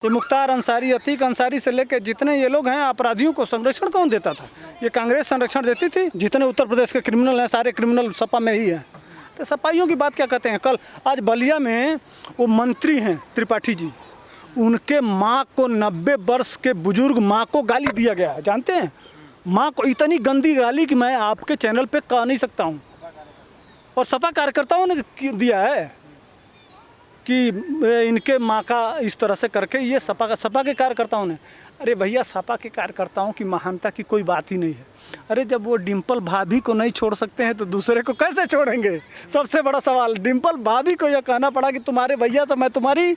ये मुख्तार अंसारी, अतीक अंसारी से लेकर जितने ये लोग हैं, अपराधियों को संरक्षण कौन देता था? ये कांग्रेस संरक्षण देती थी। जितने उत्तर प्रदेश के क्रिमिनल हैं, सारे क्रिमिनल सपा में ही हैं। तो सपाइयों की बात क्या कहते हैं? कल आज बलिया में वो मंत्री हैं त्रिपाठी जी, उनके माँ को 90 वर्ष के बुजुर्ग माँ को गाली दिया गया है। जानते हैं, माँ को इतनी गंदी गाली कि मैं आपके चैनल पे कह नहीं सकता हूँ। और सपा कार्यकर्ताओं ने दिया है कि इनके माँ का इस तरह से करके, ये सपा के कार्यकर्ताओं ने। अरे भैया, सपा के कार्यकर्ताओं की महानता की कोई बात ही नहीं है। अरे जब वो डिम्पल भाभी को नहीं छोड़ सकते हैं तो दूसरे को कैसे छोड़ेंगे? सबसे बड़ा सवाल, डिम्पल भाभी को यह कहना पड़ा कि तुम्हारे भैया तो मैं तुम्हारी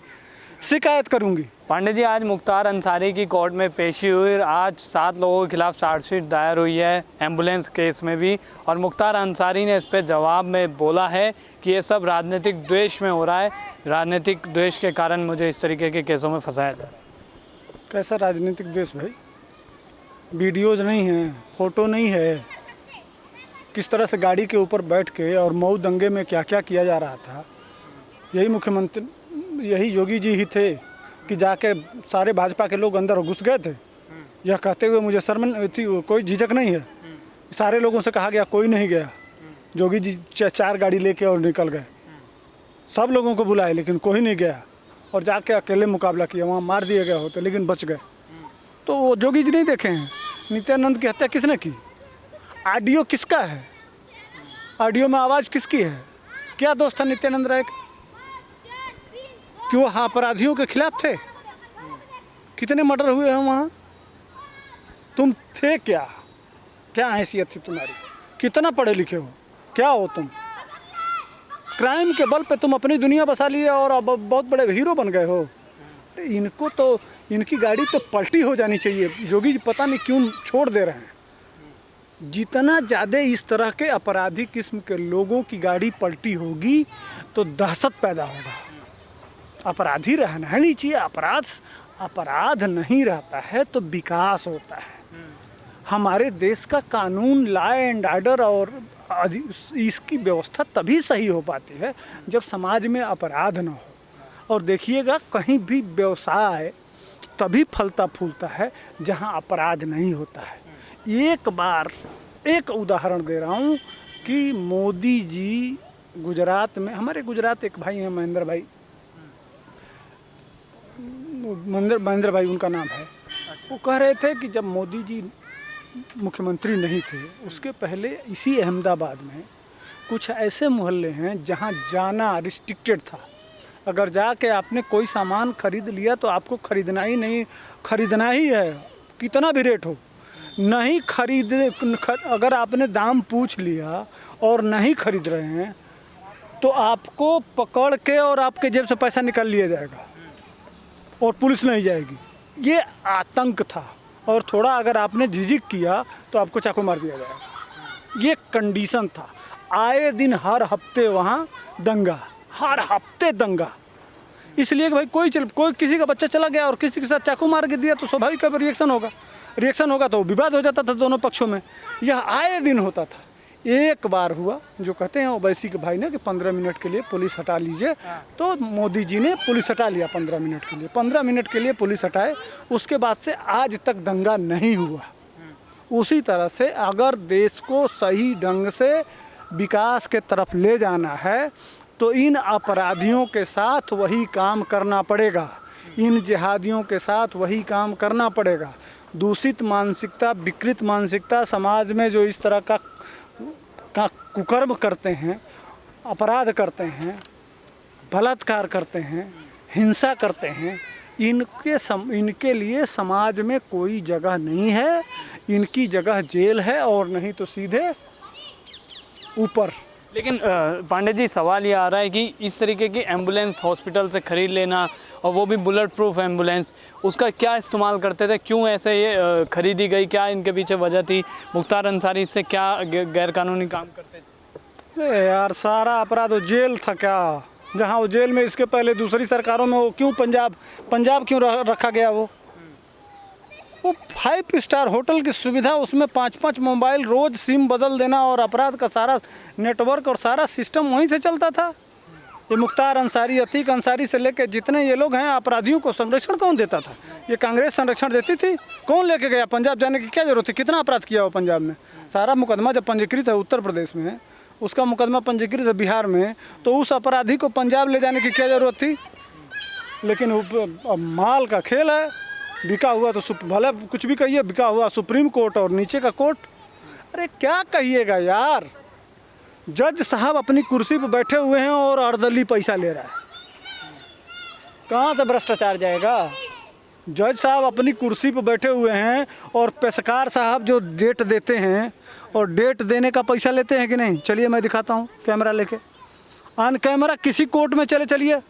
शिकायत करूंगी। पांडे जी, आज मुख्तार अंसारी की कोर्ट में पेशी हुई। आज 7 लोगों के खिलाफ चार्जशीट दायर हुई है, एम्बुलेंस केस में भी। और मुख्तार अंसारी ने इस पर जवाब में बोला है कि ये सब राजनीतिक द्वेष में हो रहा है, राजनीतिक द्वेष के कारण मुझे इस तरीके के केसों में फंसाया जा रहा है। कैसा राजनीतिक द्वेष भाई? वीडियोज नहीं है, फोटो नहीं है, किस तरह से गाड़ी के ऊपर बैठ के और मऊ दंगे में क्या क्या किया जा रहा था। यही मुख्यमंत्री, यही योगी जी ही थे कि जाके सारे भाजपा के लोग अंदर घुस गए थे, यह कहते हुए मुझे शर्म थी, कोई झिझक नहीं है। सारे लोगों से कहा गया, कोई नहीं गया। योगी जी 4 गाड़ी लेके और निकल गए। सब लोगों को बुलाए लेकिन कोई नहीं गया, और जाके अकेले मुकाबला किया। वहाँ मार दिए गए होते लेकिन बच गए। तो वो योगी जी नहीं देखे हैं? नित्यानंद की हत्या किसने की? ऑडियो किसका है? ऑडियो में आवाज़ किसकी है? क्या दोस्त था नित्यानंद राय का कि वो अपराधियों के खिलाफ थे? कितने मर्डर हुए हैं वहाँ? तुम थे क्या? क्या हैसियत थी तुम्हारी? कितना पढ़े लिखे हो? क्या हो तुम? क्राइम के बल पे तुम अपनी दुनिया बसा लिए और अब बहुत बड़े हीरो बन गए हो। इनको तो, इनकी गाड़ी तो पलटी हो जानी चाहिए। योगी जी पता नहीं क्यों छोड़ दे रहे हैं। जितना ज़्यादा इस तरह के अपराधी किस्म के लोगों की गाड़ी पलटी होगी तो दहशत पैदा होगा। अपराधी रहना है नहीं चाहिए। अपराध नहीं रहता है तो विकास होता है। हमारे देश का कानून, लॉ एंड ऑर्डर और इसकी व्यवस्था तभी सही हो पाती है जब समाज में अपराध न हो। और देखिएगा, कहीं भी व्यवसाय तभी फलता फूलता है जहां अपराध नहीं होता है। एक बार एक उदाहरण दे रहा हूं कि मोदी जी गुजरात में, हमारे गुजरात एक भाई हैं महेंद्र भाई उनका नाम है। वो कह रहे थे कि जब मोदी जी मुख्यमंत्री नहीं थे उसके पहले इसी अहमदाबाद में कुछ ऐसे मोहल्ले हैं जहां जाना रिस्ट्रिक्टेड था। अगर जाके आपने कोई सामान खरीद लिया तो आपको खरीदना ही है, कितना भी रेट हो। नहीं अगर आपने दाम पूछ लिया और नहीं खरीद रहे हैं तो आपको पकड़ के और आपके जेब से पैसा निकाल लिया जाएगा और पुलिस नहीं जाएगी। ये आतंक था। और थोड़ा अगर आपने झिझक किया तो आपको चाकू मार दिया जाएगा। ये कंडीशन था। आए दिन हर हफ्ते वहाँ दंगा, हर हफ्ते दंगा। इसलिए कि भाई कोई किसी का बच्चा चला गया और किसी के साथ चाकू मार के दिया तो स्वाभाविक रिएक्शन होगा तो विवाद हो जाता था दोनों पक्षों में। यह आए दिन होता था। एक बार हुआ, जो कहते हैं ओवैसी के भाई ने, कि 15 मिनट के लिए पुलिस हटा लीजिए, तो मोदी जी ने पुलिस हटा लिया 15 मिनट के लिए। 15 मिनट के लिए पुलिस हटाए, उसके बाद से आज तक दंगा नहीं हुआ। उसी तरह से अगर देश को सही ढंग से विकास के तरफ ले जाना है तो इन अपराधियों के साथ वही काम करना पड़ेगा, इन जिहादियों के साथ वही काम करना पड़ेगा। दूषित मानसिकता, विकृत मानसिकता समाज में जो इस तरह का कुकर्म करते हैं, अपराध करते हैं, बलात्कार करते हैं, हिंसा करते हैं, इनके लिए समाज में कोई जगह नहीं है। इनकी जगह जेल है और नहीं तो सीधे ऊपर। लेकिन पांडे जी, सवाल ये आ रहा है कि इस तरीके की एम्बुलेंस हॉस्पिटल से ख़रीद लेना, और वो भी बुलेट प्रूफ एम्बुलेंस, उसका क्या इस्तेमाल करते थे? क्यों ऐसे ये खरीदी गई? क्या इनके पीछे वजह थी? मुख्तार अंसारी इससे क्या गैरकानूनी काम करते थे? अरे यार, सारा अपराध वो जेल था क्या? जहाँ वो जेल में, इसके पहले दूसरी सरकारों में वो क्यों पंजाब क्यों रखा गया? वो 5 स्टार होटल की सुविधा, उसमें 5-5 मोबाइल, रोज़ सिम बदल देना, और अपराध का सारा नेटवर्क और सारा सिस्टम वहीं से चलता था। ये मुख्तार अंसारी, अतीक अंसारी से लेकर जितने ये लोग हैं, अपराधियों को संरक्षण कौन देता था? ये कांग्रेस संरक्षण देती थी? कौन लेके गया? पंजाब जाने की क्या जरूरत थी? कितना अपराध किया हो पंजाब में? सारा मुकदमा जब पंजीकृत है उत्तर प्रदेश में, उसका मुकदमा पंजीकृत है बिहार में, तो उस अपराधी को पंजाब ले जाने की क्या ज़रूरत थी? लेकिन अब माल का खेल है, बिका हुआ तो भले कुछ भी कहिए, बिका हुआ सुप्रीम कोर्ट और नीचे का कोर्ट। अरे क्या कहिएगा यार, जज साहब अपनी कुर्सी पर बैठे हुए हैं और अर्दली पैसा ले रहा है, कहाँ से भ्रष्टाचार जाएगा? जज साहब अपनी कुर्सी पर बैठे हुए हैं और पेशकार साहब जो डेट देते हैं और डेट देने का पैसा लेते हैं कि नहीं? चलिए मैं दिखाता हूँ कैमरा लेके, ऑन कैमरा किसी कोर्ट में चलिए,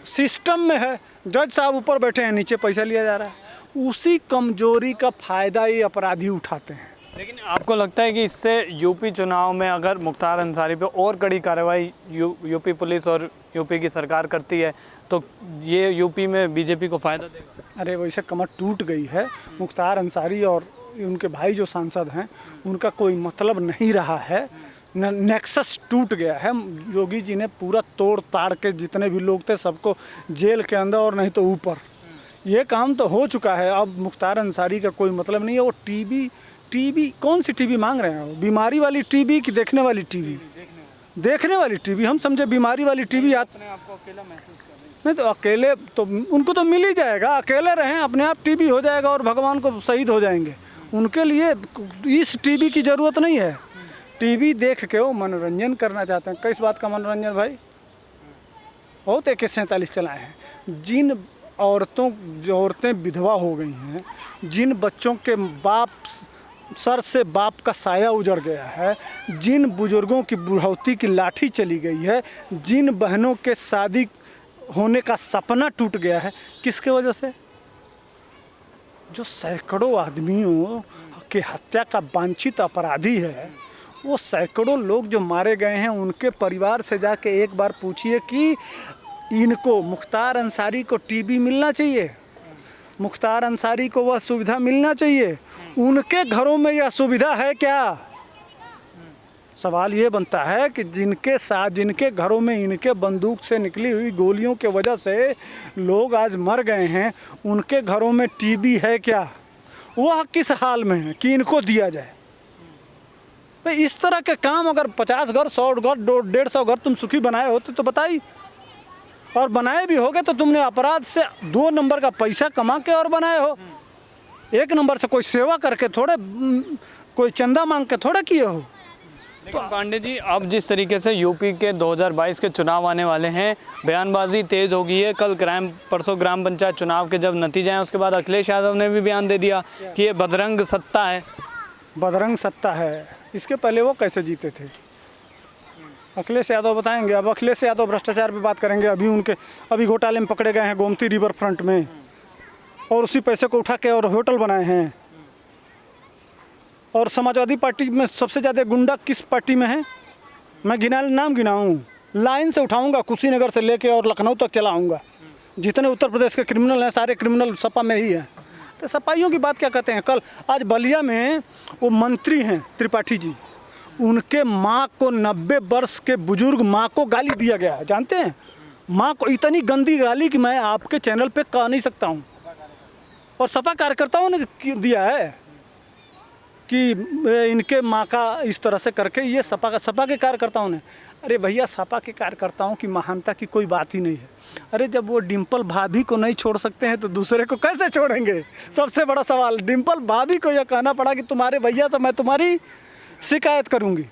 सिस्टम में है, जज साहब ऊपर बैठे हैं, नीचे पैसा लिया जा रहा है। उसी कमजोरी का फ़ायदा ये अपराधी उठाते हैं। लेकिन आपको लगता है कि इससे यूपी चुनाव में अगर मुख्तार अंसारी पे और कड़ी कार्रवाई यूपी पुलिस और यूपी की सरकार करती है तो ये यूपी में बीजेपी को फ़ायदा देगा? अरे वैसे कमर टूट गई है, मुख्तार अंसारी और उनके भाई जो सांसद हैं उनका कोई मतलब नहीं रहा है, नेक्सस टूट गया है। योगी जी ने पूरा तोड़ ताड़ के जितने भी लोग थे सबको जेल के अंदर और नहीं तो ऊपर, ये काम तो हो चुका है। अब मुख्तार अंसारी का कोई मतलब नहीं है। वो टीवी कौन सी टीवी मांग रहे हैं? वो बीमारी वाली टीवी कि देखने वाली टीवी? देखने वाली टीवी। हम समझे बीमारी वाली टीवी आपको अकेला महसूस कर रहे हैं? नहीं तो अकेले तो उनको तो मिल ही जाएगा, अकेले रहें अपने आप टीवी हो जाएगा और भगवान को शहीद हो जाएंगे। उनके लिए इस टीवी की ज़रूरत नहीं है। टीवी देख के वो मनोरंजन करना चाहते हैं। किस बात का मनोरंजन भाई? बहुत AK-47 चलाए हैं। जिन औरतें विधवा हो गई हैं, जिन बच्चों के बाप सर से बाप का साया उजड़ गया है, जिन बुजुर्गों की बुढ़ौती की लाठी चली गई है, जिन बहनों के शादी होने का सपना टूट गया है, किसके वजह से? जो सैकड़ों आदमियों के हत्या का वांछित अपराधी है, वो सैकड़ों लोग जो मारे गए हैं, उनके परिवार से जाके एक बार पूछिए कि इनको मुख्तार अंसारी को टीवी मिलना चाहिए, मुख्तार अंसारी को वह सुविधा मिलना चाहिए। उनके घरों में यह सुविधा है क्या? सवाल ये बनता है कि जिनके घरों में इनके बंदूक से निकली हुई गोलियों के वजह से लोग आज मर गए हैं, उनके घरों में टीवी है क्या? वह किस हाल में है कि इनको दिया जाए? भाई इस तरह के काम अगर 50 घर, 100 घर, 150 घर तुम सुखी बनाए होते तो बताइए, और बनाए भी होगे तो तुमने अपराध से 2 नंबर का पैसा कमा के और बनाए हो। 1 नंबर से कोई सेवा करके थोड़े, कोई चंदा मांग के थोड़ा किए हो। तो पांडे जी, अब जिस तरीके से यूपी के 2022 के चुनाव आने वाले हैं, बयानबाजी तेज हो गई है। कल परसों ग्राम पंचायत चुनाव के जब नतीजे आए उसके बाद अखिलेश यादव ने भी बयान दे दिया कि ये बदरंग सत्ता है। बदरंग सत्ता है। इसके पहले वो कैसे जीते थे? अखिलेश यादव बताएंगे। अब अखिलेश यादव भ्रष्टाचार पे बात करेंगे। अभी घोटाले में पकड़े गए हैं गोमती रिवर फ्रंट में, और उसी पैसे को उठा के और होटल बनाए हैं। और समाजवादी पार्टी में सबसे ज़्यादा गुंडा किस पार्टी में है? मैं नाम गिनाऊँ, लाइन से उठाऊँगा, कुशीनगर से लेके और लखनऊ तक चलाऊँगा। जितने उत्तर प्रदेश के क्रिमिनल हैं सारे क्रिमिनल सपा में ही हैं। तो सपाइयों की बात क्या कहते हैं? कल आज बलिया में वो मंत्री हैं त्रिपाठी जी, उनके माँ को 90 वर्ष के बुजुर्ग माँ को गाली दिया गया है। जानते हैं? माँ को इतनी गंदी गाली कि मैं आपके चैनल पे कह नहीं सकता हूँ। और सपा कार्यकर्ताओं ने दिया है कि इनके माँ का इस तरह से करके, ये सपा के कार्यकर्ताओं ने। अरे भैया, सपा के कार्यकर्ताओं की महानता की कोई बात ही नहीं है। अरे जब वो डिम्पल भाभी को नहीं छोड़ सकते हैं तो दूसरे को कैसे छोड़ेंगे? सबसे बड़ा सवाल डिम्पल भाभी को यह कहना पड़ा कि तुम्हारे भैया से मैं तुम्हारी शिकायत करूंगी।